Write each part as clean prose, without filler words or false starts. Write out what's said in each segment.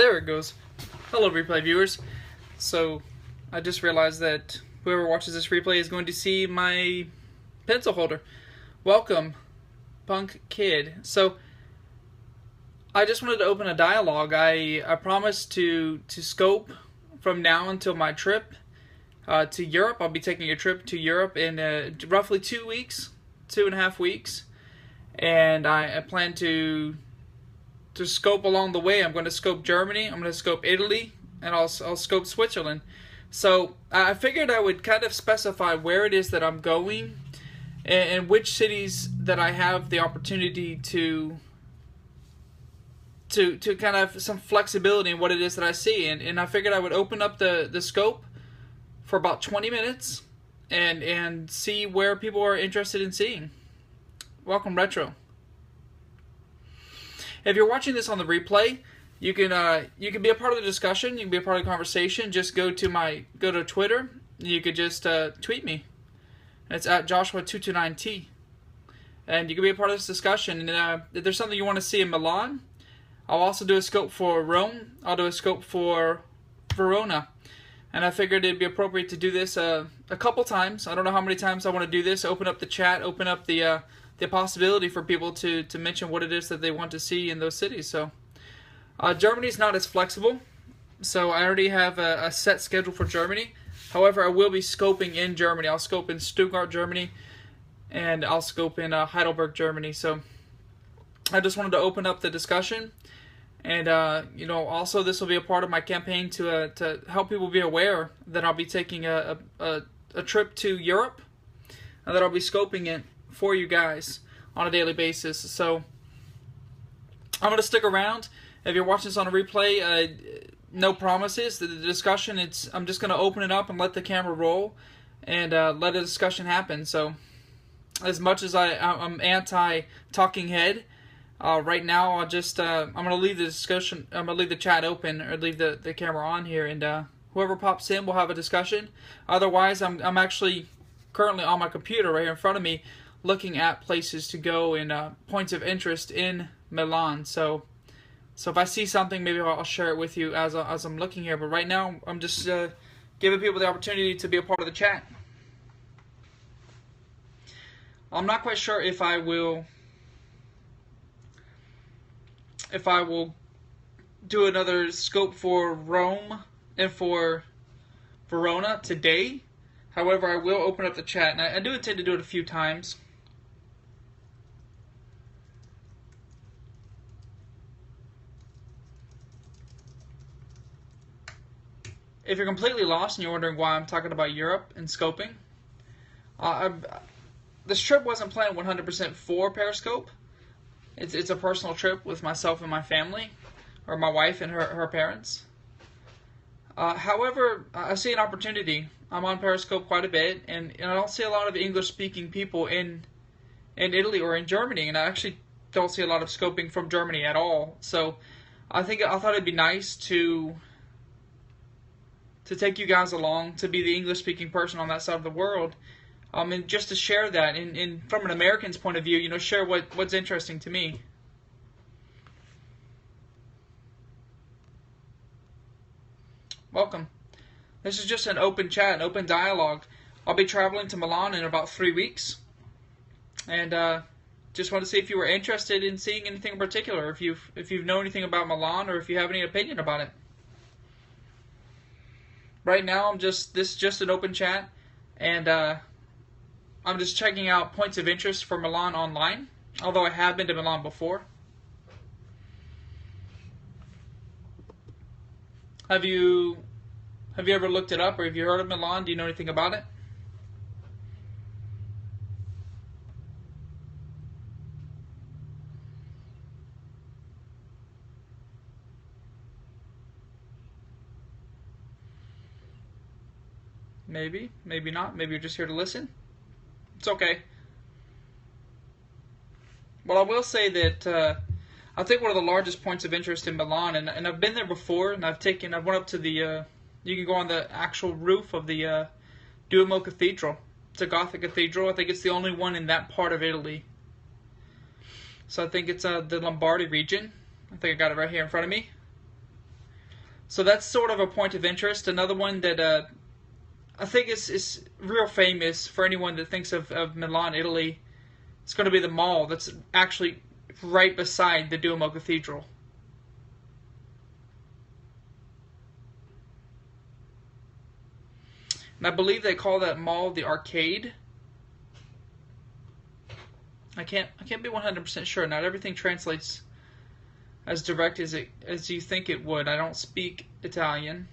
There it goes. Hello, replay viewers. So, I just realized that whoever watches this replay is going to see my pencil holder. Welcome, Punk Kid. So, I just wanted to open a dialogue. I promised to scope from now until my trip to Europe. I'll be taking a trip to Europe in roughly 2 weeks, 2.5 weeks. And I plan to scope along the way. I'm going to scope Germany, I'm going to scope Italy, and I'll scope Switzerland. So I figured I would kind of specify where it is that I'm going and which cities that I have the opportunity to kind of have some flexibility in what it is that I see. And I figured I would open up the scope for about 20 minutes and see where people are interested in seeing. Welcome, Retro. If you're watching this on the replay, you can be a part of the discussion. You can be a part of the conversation. Just go to Twitter. You could just tweet me. It's at Joshua229T, and you can be a part of this discussion. And if there's something you want to see in Milan, I'll also do a scope for Rome. I'll do a scope for Verona, and I figured it'd be appropriate to do this a couple times. I don't know how many times I want to do this. Open up the chat. Open up the possibility for people to mention what it is that they want to see in those cities. So Germany's not as flexible, so I already have a set schedule for Germany. However, I will be scoping in Germany. I'll scope in Stuttgart, Germany, and I'll scope in Heidelberg, Germany. So I just wanted to open up the discussion, and also this will be a part of my campaign to help people be aware that I'll be taking a trip to Europe, and that I'll be scoping it for you guys on a daily basis. So I'm going to stick around. If you're watching this on a replay, no promises. The discussion, I'm just going to open it up and let the camera roll and let the discussion happen. So as much as I'm anti-talking head, right now I'm going to leave the discussion, I'm going to leave the chat open, or leave the camera on here, and whoever pops in will have a discussion. Otherwise, I'm actually currently on my computer right here in front of me, looking at places to go and points of interest in Milan. So if I see something, maybe I'll share it with you as I'm looking here. But right now, I'm just giving people the opportunity to be a part of the chat. I'm not quite sure if I will do another scope for Rome and for Verona today. However, I will open up the chat, and I do intend to do it a few times. If you're completely lost and you're wondering why I'm talking about Europe and scoping, this trip wasn't planned 100% for Periscope. It's a personal trip with myself and my family, or my wife and her parents. However, I see an opportunity. I'm on Periscope quite a bit, and I don't see a lot of English-speaking people in Italy or in Germany, and I actually don't see a lot of scoping from Germany at all. So I thought it'd be nice to take you guys along, to be the English-speaking person on that side of the world, and just to share that, from an American's point of view, share what's interesting to me. Welcome. This is just an open chat, an open dialogue. I'll be traveling to Milan in about 3 weeks, and just want to see if you were interested in seeing anything in particular, if you've known anything about Milan, or if you have any opinion about it. Right now, this is just an open chat, and I'm just checking out points of interest for Milan online, although I have been to Milan before. Have you ever looked it up, or have you heard of Milan? Do you know anything about it? Maybe, maybe not. Maybe you're just here to listen. It's okay. Well, I will say that I think one of the largest points of interest in Milan, and I've been there before, and I've went up to the, you can go on the actual roof of the Duomo Cathedral. It's a Gothic cathedral. I think it's the only one in that part of Italy. So I think it's the Lombardy region. I think I got it right here in front of me. So that's sort of a point of interest. Another one that I think is real famous for anyone that thinks of Milan, Italy. It's going to be the mall that's actually right beside the Duomo Cathedral. And I believe they call that mall the Arcade. I can't be 100% sure. Not everything translates as direct as you think it would. I don't speak Italian.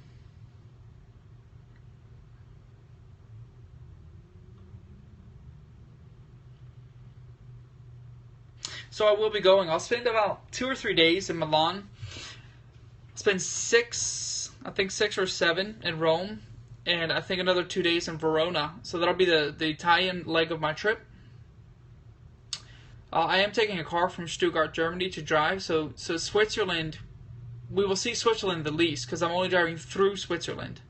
So I will be going. I'll spend about 2 or 3 days in Milan. I'll spend 6 or 7 in Rome, and I think another 2 days in Verona. So that'll be the Italian leg of my trip. I am taking a car from Stuttgart, Germany to drive. So Switzerland, we will see Switzerland the least because I'm only driving through Switzerland.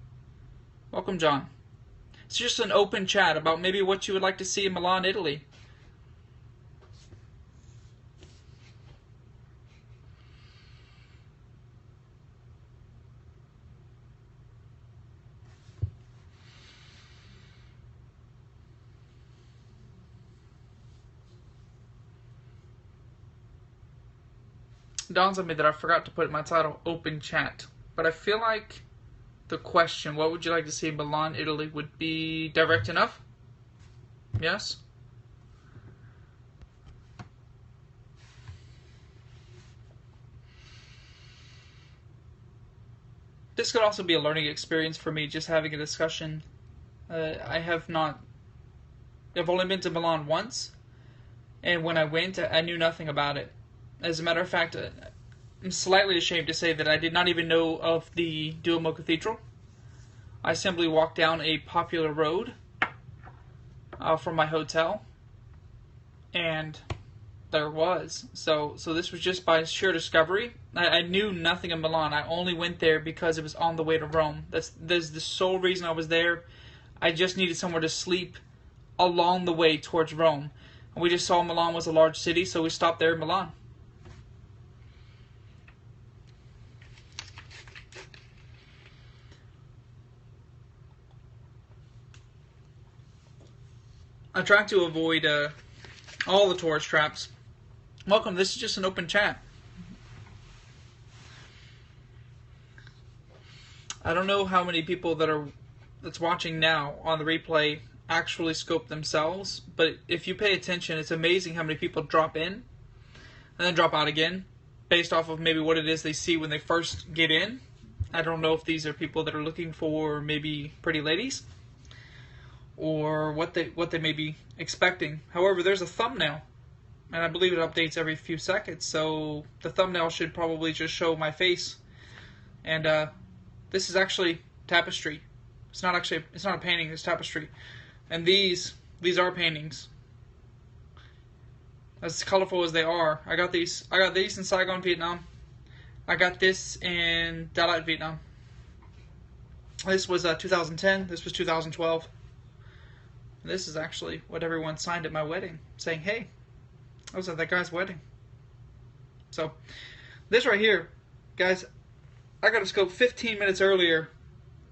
Welcome, John. It's just an open chat about maybe what you would like to see in Milan, Italy. Dawns on me that I forgot to put in my title, open chat. But I feel like the question, what would you like to see in Milan, Italy, would be direct enough? Yes? This could also be a learning experience for me, just having a discussion. I've only been to Milan once, and when I went, I knew nothing about it. As a matter of fact, I'm slightly ashamed to say that I did not even know of the Duomo Cathedral. I simply walked down a popular road from my hotel, and there was. So this was just by sheer discovery. I knew nothing of Milan. I only went there because it was on the way to Rome. That's the sole reason I was there. I just needed somewhere to sleep along the way towards Rome. And we just saw Milan was a large city, so we stopped there in Milan. I try to avoid all the tourist traps. Welcome, this is just an open chat. I don't know how many people that's watching now on the replay actually scope themselves, but if you pay attention, it's amazing how many people drop in and then drop out again based off of maybe what it is they see when they first get in. I don't know if these are people that are looking for maybe pretty ladies or what they may be expecting. However, there's a thumbnail, and I believe it updates every few seconds, so the thumbnail should probably just show my face. And this is actually tapestry. It's not a painting, it's tapestry. And these are paintings. As colorful as they are. I got these in Saigon, Vietnam. I got this in Dalat, Vietnam. This was 2010, this was 2012. This is actually what everyone signed at my wedding, saying, hey, I was at that guy's wedding. So, this right here, guys, I got a scope 15 minutes earlier.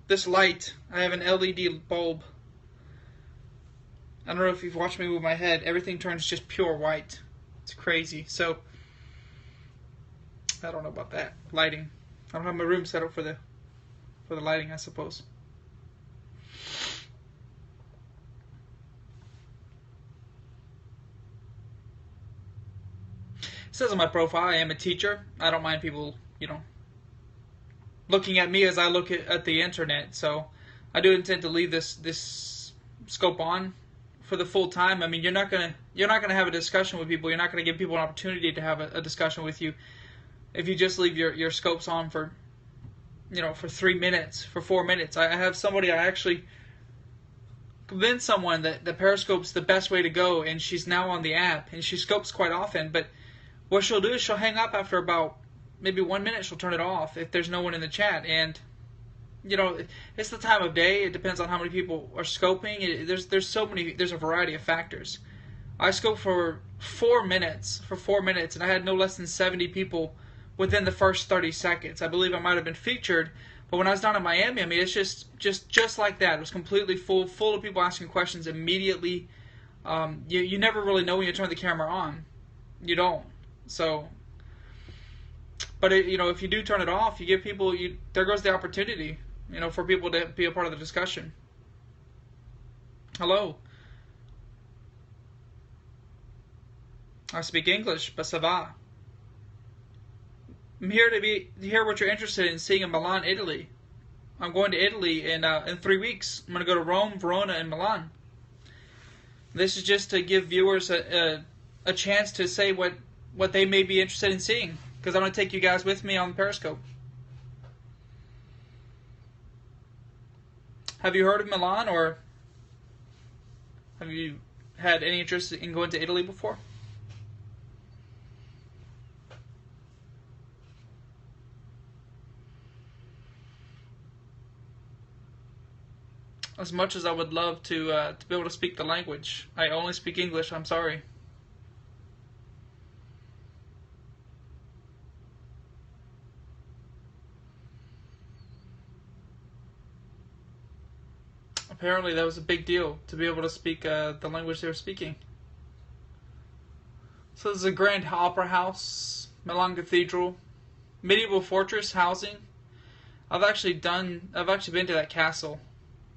This light, I have an LED bulb. I don't know if you've watched me move my head. Everything turns just pure white. It's crazy. So, I don't know about that. Lighting. I don't have my room set up for the lighting, I suppose. It says on my profile, I am a teacher. I don't mind people, looking at me as I look at the internet. So I do intend to leave this scope on for the full time. I mean, you're not gonna have a discussion with people. You're not gonna give people an opportunity to have a discussion with you if you just leave your scopes on for 3 minutes, for 4 minutes. I have somebody, I actually convinced someone that the Periscope's the best way to go, and she's now on the app, and she scopes quite often, but what she'll do is she'll hang up after about maybe 1 minute. She'll turn it off if there's no one in the chat. And it's the time of day. It depends on how many people are scoping. There's a variety of factors. I scoped for 4 minutes, and I had no less than 70 people within the first 30 seconds. I believe I might have been featured, but when I was down in Miami, I mean, it's just like that. It was completely full of people asking questions immediately. You never really know when you turn the camera on. You don't. So, but if you do turn it off, you give people, there goes the opportunity, for people to be a part of the discussion. Hello. I speak English, but ça va. I'm here to hear what you're interested in seeing in Milan, Italy. I'm going to Italy in 3 weeks. I'm going to go to Rome, Verona, and Milan. This is just to give viewers a chance to say what they may be interested in seeing, because I'm going to take you guys with me on Periscope. Have you heard of Milan, or have you had any interest in going to Italy before? As much as I would love to be able to speak the language, I only speak English. I'm sorry. Apparently that was a big deal to be able to speak the language they were speaking. So this is a grand opera house, Milan Cathedral, medieval fortress housing. I've actually been to that castle.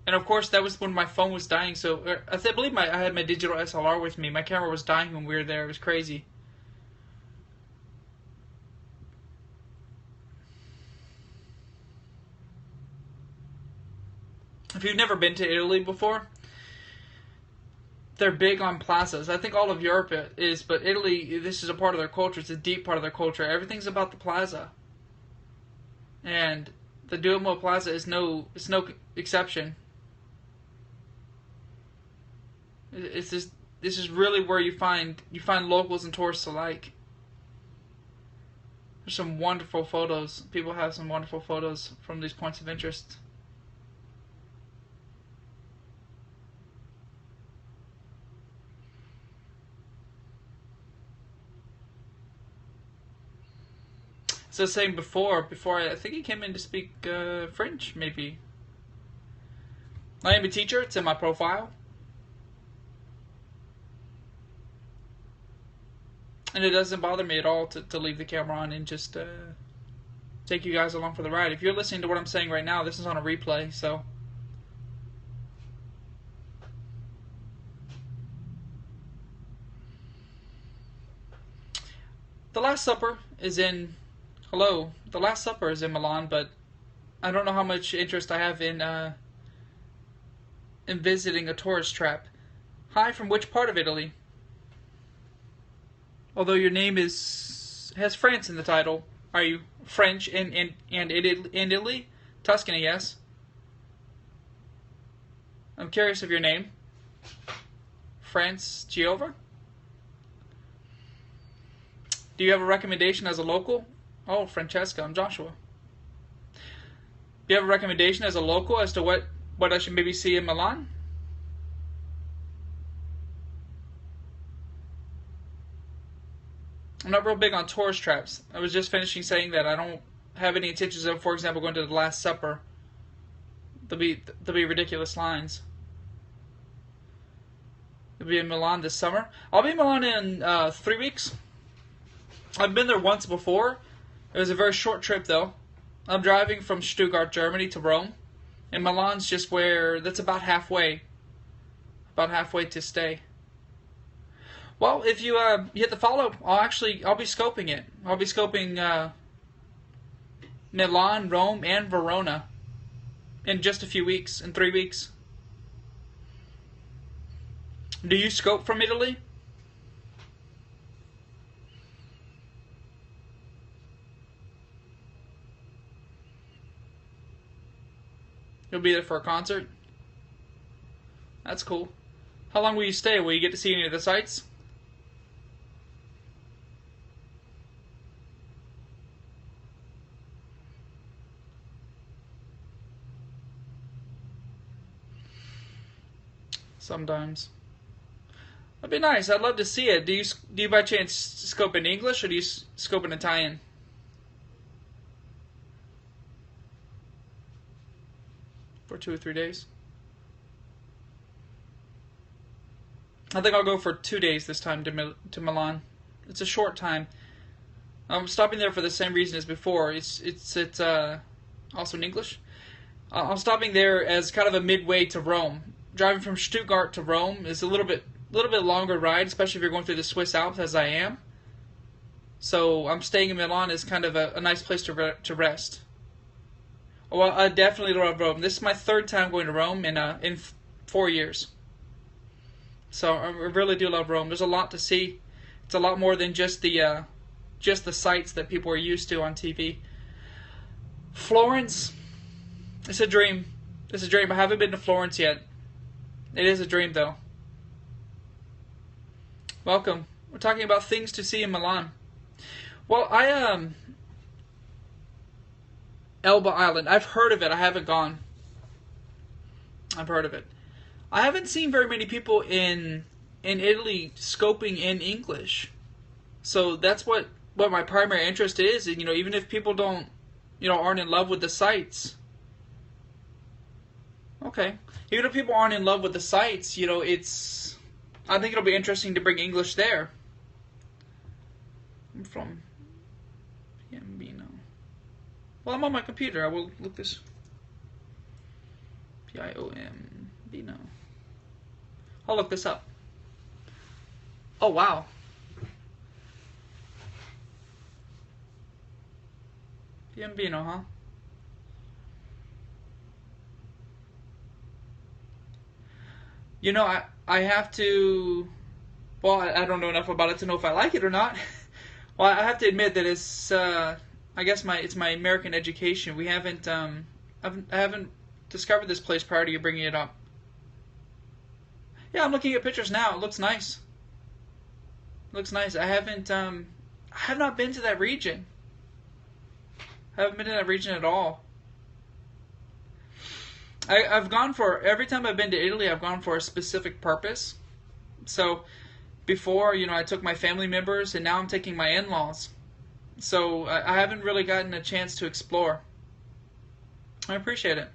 And of course, that was when my phone was dying. So I believe I had my digital SLR with me. My camera was dying when we were there. It was crazy. If you've never been to Italy before, they're big on plazas. I think all of Europe is, but Italy, this is a part of their culture. It's a deep part of their culture. Everything's about the plaza. And the Duomo Plaza is no exception. This is really where you find locals and tourists alike. There's some wonderful photos. People have some wonderful photos from these points of interest. So saying before I think he came in to speak French, maybe. I am a teacher. It's in my profile. And it doesn't bother me at all to leave the camera on and just take you guys along for the ride. If you're listening to what I'm saying right now, this is on a replay, so. The Last Supper is in Milan, but I don't know how much interest I have in visiting a tourist trap. Hi, from which part of Italy? Although your name has France in the title, are you French in Italy? Tuscany, yes. I'm curious of your name. France Giova? Do you have a recommendation as a local? Oh, Francesca, I'm Joshua. Do you have a recommendation as a local as to what I should maybe see in Milan? I'm not real big on tourist traps. I was just finishing saying that I don't have any intentions of, for example, going to the Last Supper. There'll be ridiculous lines. I'll be in Milan this summer. I'll be in Milan in 3 weeks. I've been there once before. It was a very short trip, though. I'm driving from Stuttgart, Germany to Rome. And Milan's just that's about halfway. About halfway to stay. Well, if you hit the follow, I'll be scoping it. I'll be scoping Milan, Rome, and Verona in just a few weeks, in 3 weeks. Do you scope from Italy? You'll be there for a concert? That's cool. How long will you stay? Will you get to see any of the sights? Sometimes. That'd be nice. I'd love to see it. Do you by chance scope in English or do you scope in Italian? for 2 or 3 days. I think I'll go for 2 days this time to Milan. It's a short time. I'm stopping there for the same reason as before. It's also in English. I'm stopping there as kind of a midway to Rome. Driving from Stuttgart to Rome is a little bit longer ride, especially if you're going through the Swiss Alps, as I am. So I'm staying in Milan as kind of a nice place to rest. Well, I definitely love Rome. This is my 3rd time going to Rome in 4 years. So I really do love Rome. There's a lot to see. It's a lot more than just the sights that people are used to on TV. Florence, it's a dream. It's a dream. I haven't been to Florence yet. It is a dream, though. Welcome. We're talking about things to see in Milan. Well, Elba Island. I've heard of it. I haven't gone. I've heard of it. I haven't seen very many people in Italy scoping in English. So that's what my primary interest is. And, even if people aren't in love with the sites. Okay. Even if people aren't in love with the sites, I think it'll be interesting to bring English there. I'm from Piombino. Well, I'm on my computer. I will look this. Piombino. I'll look this up. Oh, wow. Piombino, huh? I have to... Well, I don't know enough about it to know if I like it or not. Well, I have to admit that it's... I guess it's my American education. We haven't... I haven't discovered this place prior to you bringing it up. Yeah, I'm looking at pictures now. It looks nice. It looks nice. I have not been to that region. I haven't been to that region at all. I've gone for, every time I've been to Italy, I've gone for a specific purpose. So, before, I took my family members, and now I'm taking my in-laws. So, I haven't really gotten a chance to explore. I appreciate it.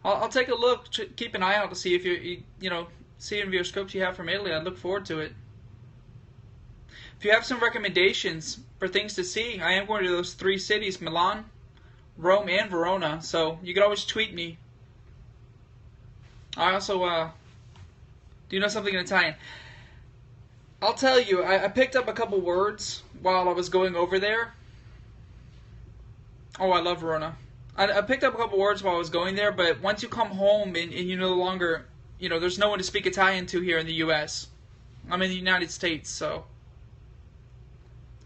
I'll take a look, keep an eye out to see if see any of your scopes you have from Italy. I'd look forward to it. If you have some recommendations for things to see, I am going to those 3 cities, Milan, Rome, and Verona, so you can always tweet me. I also, do you know something in Italian? I'll tell you, I picked up a couple words while I was going over there. Oh, I love Verona. I picked up a couple words while I was going there, but once you come home and you no longer, there's no one to speak Italian to here in the U.S. I'm in the United States, so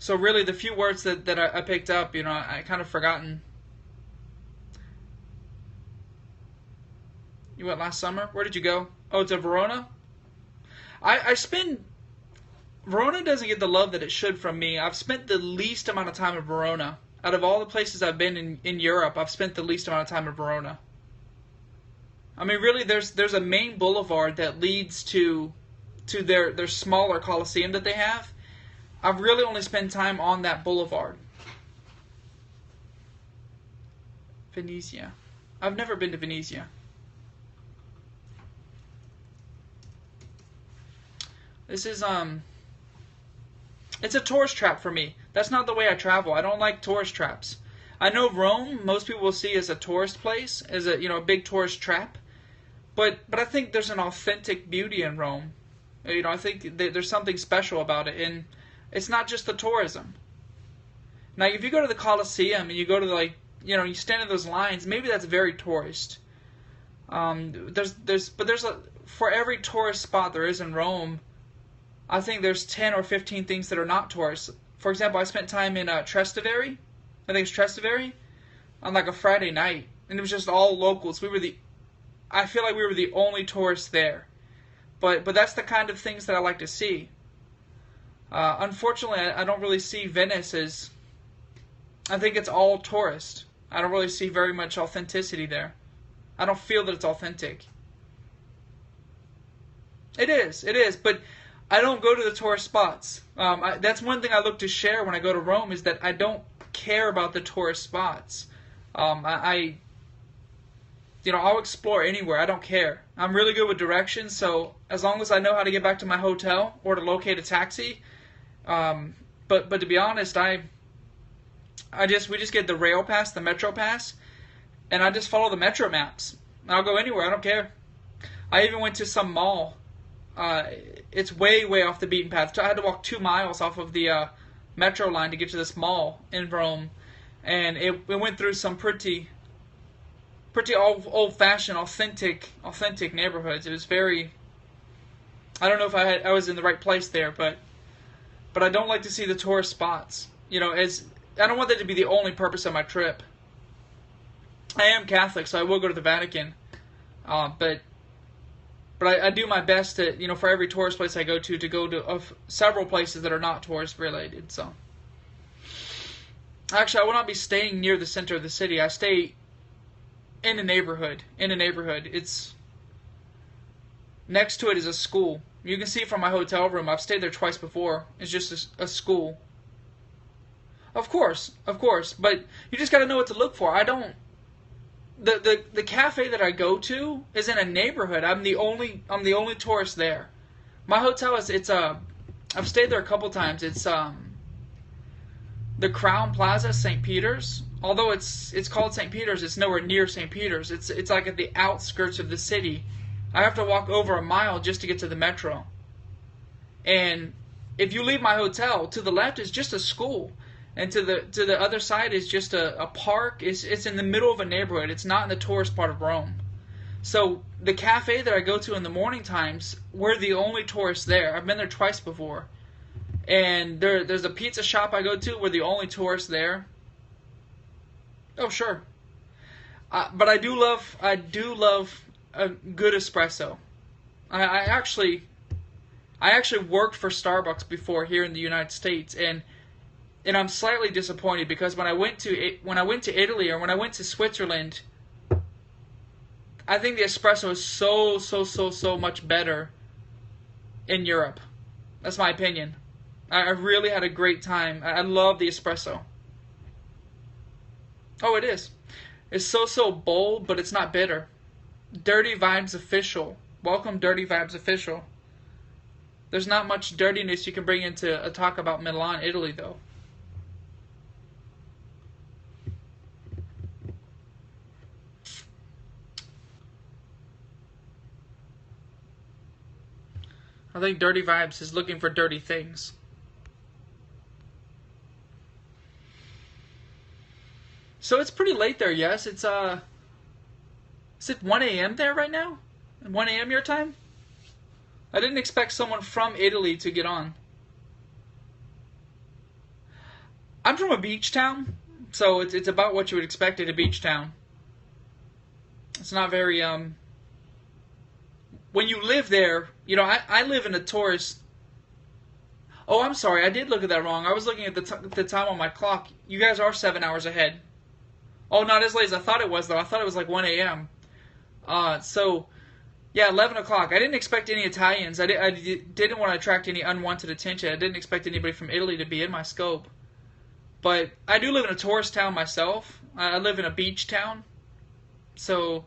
really the few words that I picked up, I kind of forgotten. You went last summer? Where did you go? Oh, to Verona? Verona doesn't get the love that it should from me. I've spent the least amount of time in Verona. Out of all the places I've been in Europe, I've spent the least amount of time in Verona. I mean, really, there's a main boulevard that leads to their smaller Colosseum that they have. I've really only spent time on that boulevard. Venezia. I've never been to Venezia. This is, it's a tourist trap for me. That's not the way I travel. I don't like tourist traps. I know Rome, most people will see as a tourist place, as a big tourist trap. But I think there's an authentic beauty in Rome. I think there's something special about it, and it's not just the tourism. Now, if you go to the Colosseum and you go to you stand in those lines, maybe that's very tourist. For every tourist spot there is in Rome, I think there's 10 or 15 things that are not tourists. For example, I spent time in Trastevere. I think it's Trastevere on a Friday night, and it was just all locals. I feel like we were the only tourists there, but that's the kind of things that I like to see. Unfortunately, I don't really see Venice as. I think it's all tourist. I don't really see very much authenticity there. I don't feel that it's authentic. It is, but I don't go to the tourist spots. That's one thing I look to share when I go to Rome, is that I don't care about the tourist spots. I I'll explore anywhere. I don't care. I'm really good with directions, so as long as I know how to get back to my hotel or to locate a taxi. But to be honest, we just get the rail pass, the metro pass, and I just follow the metro maps. I'll go anywhere. I don't care. I even went to some mall. It's way, way off the beaten path. I had to walk 2 miles off of the metro line to get to this mall in Rome, and it went through some pretty old-fashioned, authentic neighborhoods. It was very. I don't know if I was in the right place there, but I don't like to see the tourist spots. As I don't want that to be the only purpose of my trip. I am Catholic, so I will go to the Vatican, but I do my best to, for every tourist place I go to several places that are not tourist related. So, actually, I will not be staying near the center of the city. I stay in a neighborhood. It's next to it is a school. You can see from my hotel room. I've stayed there twice before. It's just a school. Of course, but you just got to know what to look for. I don't. The cafe that I go to is in a neighborhood. I'm the only tourist there. My hotel I've stayed there a couple times. It's the Crown Plaza, St. Peter's. Although it's called St. Peter's, it's nowhere near St. Peter's. It's like at the outskirts of the city. I have to walk over a mile just to get to the metro. And if you leave my hotel, to the left is just a school. And to the other side is just a park. It's in the middle of a neighborhood. It's not in the tourist part of Rome. So the cafe that I go to in the morning times, we're the only tourists there. I've been there twice before. And there's a pizza shop I go to. We're the only tourists there. Oh, sure. But I do love a good espresso. I actually worked for Starbucks before here in the United States, and I'm slightly disappointed because when I went to Italy or when I went to Switzerland, I think the espresso is so much better in Europe. That's my opinion. I really had a great time. I love the espresso. Oh, it is. It's so bold, but it's not bitter. Dirty Vibes Official. Welcome, Dirty Vibes Official. There's not much dirtiness you can bring into a talk about Milan, Italy, though. I think Dirty Vibes is looking for dirty things. So it's pretty late there, yes. Is it 1 a.m. there right now? 1 a.m. your time? I didn't expect someone from Italy to get on. I'm from a beach town, so it's about what you would expect at a beach town. It's not very, when you live there, I live in a tourist. Oh, I'm sorry, I did look at that wrong. I was looking at the time on my clock. You guys are 7 hours ahead. Oh, not as late as I thought it was, though. I thought it was like 1 a.m. So, yeah, 11 o'clock. I didn't expect any Italians. I didn't want to attract any unwanted attention. I didn't expect anybody from Italy to be in my scope. But I do live in a tourist town myself. I live in a beach town. So,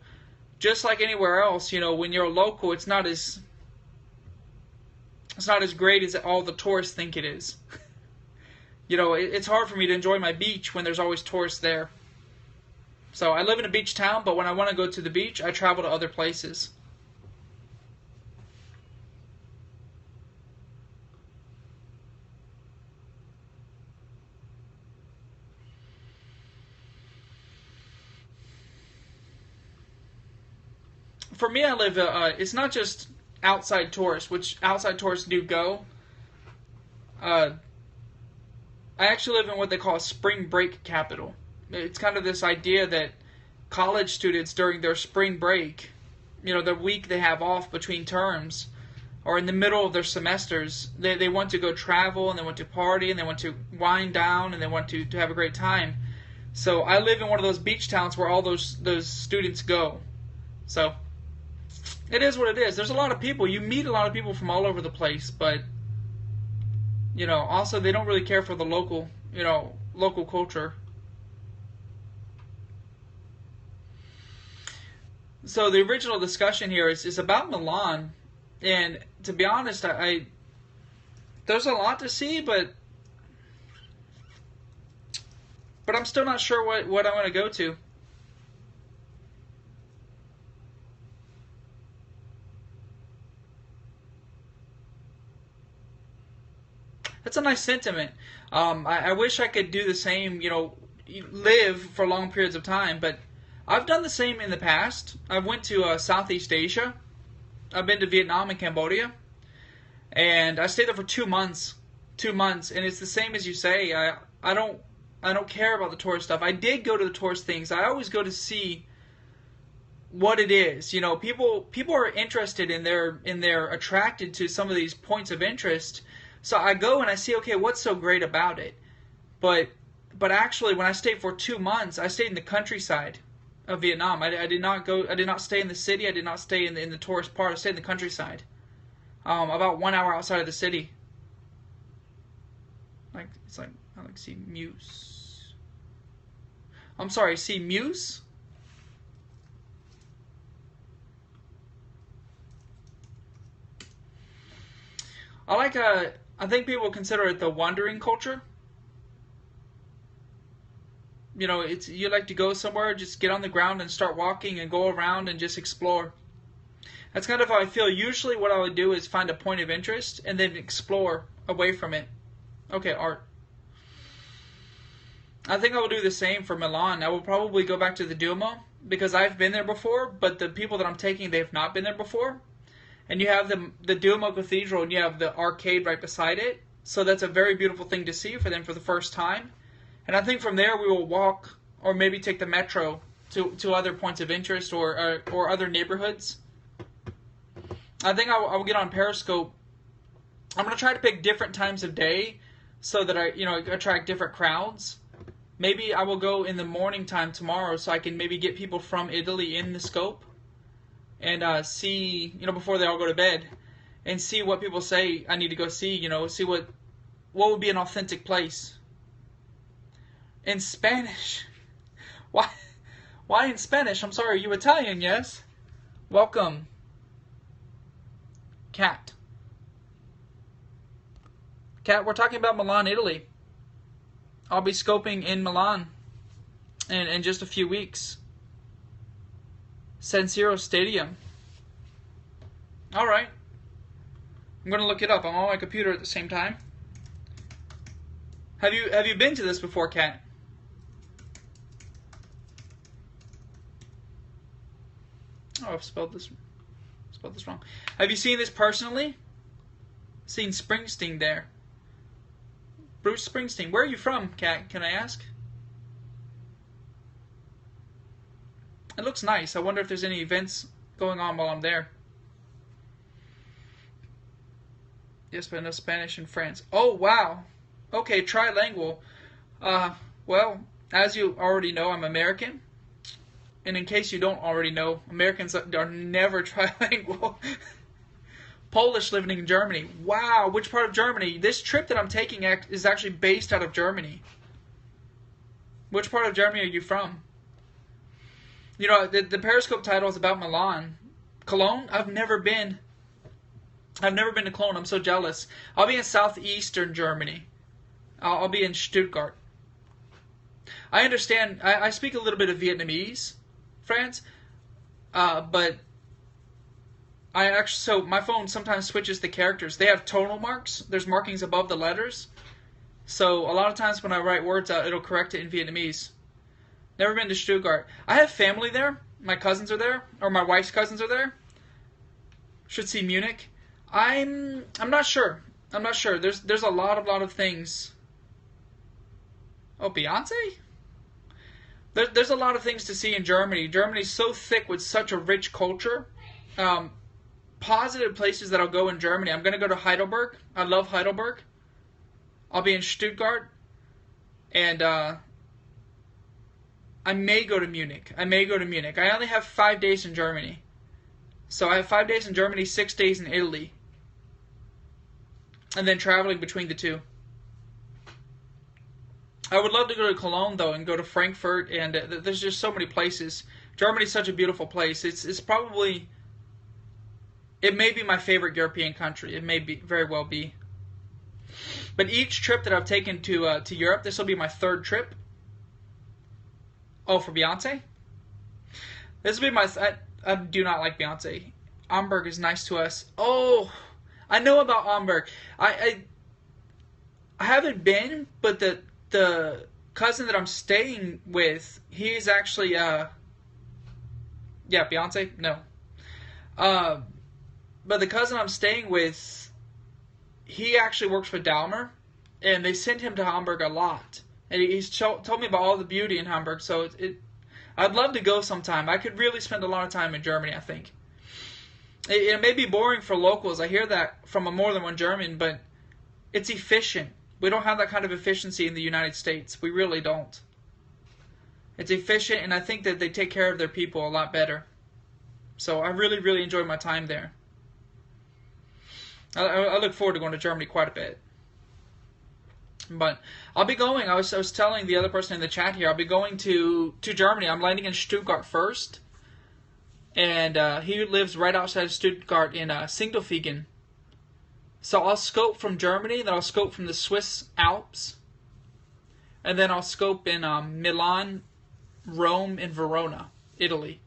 just like anywhere else, when you're a local, it's not as great as all the tourists think it is. It's hard for me to enjoy my beach when there's always tourists there. So I live in a beach town, but when I want to go to the beach, I travel to other places. For me, I live, it's not just outside tourists, which outside tourists do go. I actually live in what they call a spring break capital. It's kind of this idea that college students during their spring break, the week they have off between terms, or in the middle of their semesters, they want to go travel, and they want to party, and they want to wind down, and they want to have a great time. So I live in one of those beach towns where all those students go. So it is what it is. There's a lot of people. You meet a lot of people from all over the place, but also they don't really care for the local culture. So the original discussion here is about Milan, and to be honest, I there's a lot to see, but I'm still not sure what I want to go to. That's a nice sentiment. I wish I could do the same, live for long periods of time, but I've done the same in the past. I went to Southeast Asia. I've been to Vietnam and Cambodia, and I stayed there for 2 months. 2 months, and it's the same as you say. I don't care about the tourist stuff. I did go to the tourist things. I always go to see what it is. People are interested in they're attracted to some of these points of interest. So I go and I see, okay, what's so great about it? But actually, when I stayed for 2 months, I stayed in the countryside of Vietnam. I did not stay in the city. I did not stay in the tourist part. I stayed in the countryside, about 1 hour outside of the city. I see Muse. I'm sorry, see Muse. I think people consider it the wandering culture. You like to go somewhere, just get on the ground and start walking and go around and just explore. That's kind of how I feel. Usually what I would do is find a point of interest and then explore away from it. Okay, art. I think I will do the same for Milan. I will probably go back to the Duomo because I've been there before, but the people that I'm taking, they've not been there before. And you have the Duomo Cathedral and you have the arcade right beside it. So that's a very beautiful thing to see for them for the first time. And I think from there we will walk or maybe take the metro to other points of interest or other neighborhoods. I think I will get on Periscope. I'm going to try to pick different times of day so that I attract different crowds. Maybe I will go in the morning time tomorrow so I can maybe get people from Italy in the scope. And see, before they all go to bed, and see what people say I need to go see, see what would be an authentic place. In Spanish. Why in Spanish? I'm sorry, are you Italian, yes? Welcome. Cat, we're talking about Milan, Italy. I'll be scoping in Milan in just a few weeks. San Siro Stadium. Alright. I'm going to look it up. I'm on my computer at the same time. Have you been to this before, Kat? Oh, I've spelled this wrong. Have you seen this personally? Seen Springsteen there. Bruce Springsteen. Where are you from, Kat? Can I ask? It looks nice. I wonder if there's any events going on while I'm there. Yes, but no Spanish in France. Oh, wow. Okay, trilingual. Well, as you already know, I'm American. And in case you don't already know, Americans are never trilingual. Polish living in Germany. Wow, which part of Germany? This trip that I'm taking is actually based out of Germany. Which part of Germany are you from? The Periscope title is about Milan. Cologne? I've never been. I've never been to Cologne. I'm so jealous. I'll be in southeastern Germany. I'll be in Stuttgart. I understand. I speak a little bit of Vietnamese, France, but so my phone sometimes switches the characters. They have tonal marks. There's markings above the letters. So a lot of times when I write words out, it'll correct it in Vietnamese. Never been to Stuttgart. I have family there. My cousins are there, or my wife's cousins are there. Should see Munich. I'm not sure. I'm not sure. There's a lot of things. Oh, Beyonce? There's a lot of things to see in Germany. Germany's so thick with such a rich culture. Positive places that I'll go in Germany. I'm going to go to Heidelberg. I love Heidelberg. I'll be in Stuttgart. And I may go to Munich. I only have 5 days in Germany. So I have 5 days in Germany, 6 days in Italy. And then traveling between the two. I would love to go to Cologne, though, and go to Frankfurt. And there's just so many places. Germany's such a beautiful place. It's probably, it may be my favorite European country. It may be very well be. But each trip that I've taken to Europe, this will be my third trip. Oh, for Beyonce? This will be my... I do not like Beyonce. Hamburg is nice to us. Oh, I know about Hamburg. I haven't been, but the cousin that I'm staying with, he's actually... yeah, Beyonce? No. But the cousin I'm staying with, he actually works for Dalmer, and they send him to Hamburg a lot. And he's told me about all the beauty in Hamburg, so I'd love to go sometime. I could really spend a lot of time in Germany, I think. It may be boring for locals. I hear that from more than one German, but it's efficient. We don't have that kind of efficiency in the United States. We really don't. It's efficient, and I think that they take care of their people a lot better. So I really, really enjoyed my time there. I look forward to going to Germany quite a bit. But I'll be going. I was telling the other person in the chat here, I'll be going to Germany. I'm landing in Stuttgart first. And he lives right outside of Stuttgart in Sindelfingen. So I'll scope from Germany, then I'll scope from the Swiss Alps. And then I'll scope in Milan, Rome, and Verona, Italy.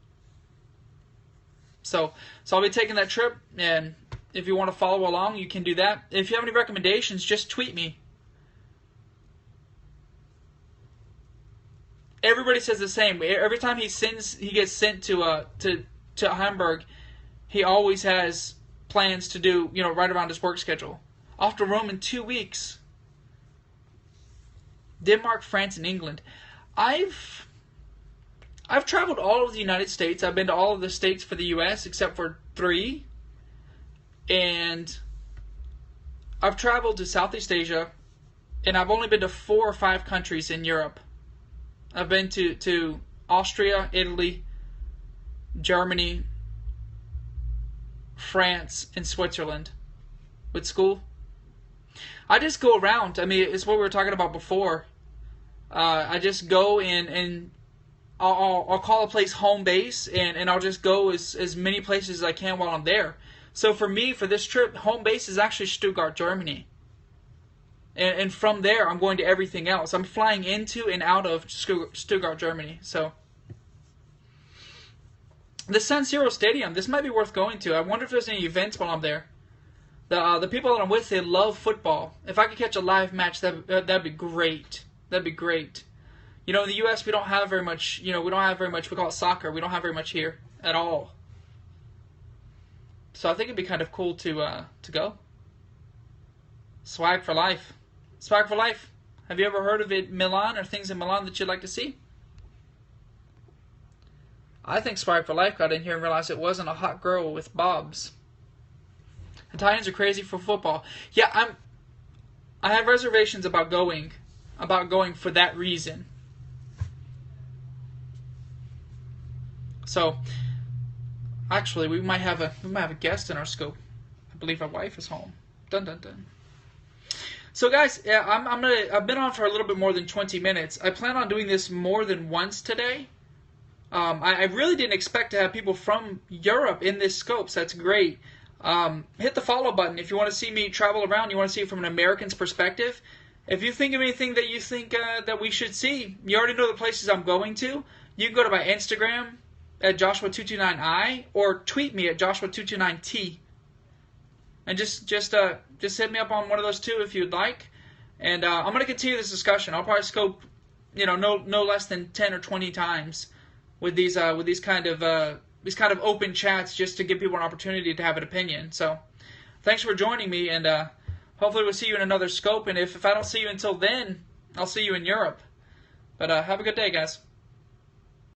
So I'll be taking that trip, and if you want to follow along, you can do that. If you have any recommendations, just tweet me. Everybody says the same. Every time he gets sent to Hamburg, he always has plans to do, right around his work schedule. Off to Rome in 2 weeks. Denmark, France, and England. I've traveled all over the United States. I've been to all of the states for the U.S. except for 3. And I've traveled to Southeast Asia, and I've only been to 4 or 5 countries in Europe. I've been to Austria, Italy, Germany, France, and Switzerland with school. I just go around. I mean, it's what we were talking about before. I just go and I'll call a place home base, and I'll just go as many places as I can while I'm there. So for me, for this trip, home base is actually Stuttgart, Germany. And from there, I'm going to everything else. I'm flying into and out of Stuttgart, Germany. So the San Siro Stadium, this might be worth going to. I wonder if there's any events while I'm there. The people that I'm with, they love football. If I could catch a live match, that'd be great. That'd be great. In the U.S., we don't have very much. We don't have very much. We call it soccer. We don't have very much here at all. So I think it'd be kind of cool to go. Swag for life. Swag for life. Have you ever heard of it, Milan, or things in Milan that you'd like to see? I think Swag for Life got in here and realized it wasn't a hot girl with bobs. Italians are crazy for football. Yeah, I have reservations about going for that reason. So, actually, we might have a guest in our scope. I believe our wife is home. Dun dun dun. So guys, yeah, I've been on for a little bit more than 20 minutes. I plan on doing this more than once today. I really didn't expect to have people from Europe in this scope, so that's great. Hit the follow button if you want to see me travel around. You want to see it from an American's perspective. If you think of anything that you think that we should see, you already know the places I'm going to. You can go to my Instagram at Joshua229i or tweet me at Joshua229t. And just hit me up on one of those two if you'd like. And I'm going to continue this discussion. I'll probably scope, no less than 10 or 20 times with these kind of open chats, just to give people an opportunity to have an opinion. So, thanks for joining me, and hopefully we'll see you in another scope. And if I don't see you until then, I'll see you in Europe. But have a good day, guys.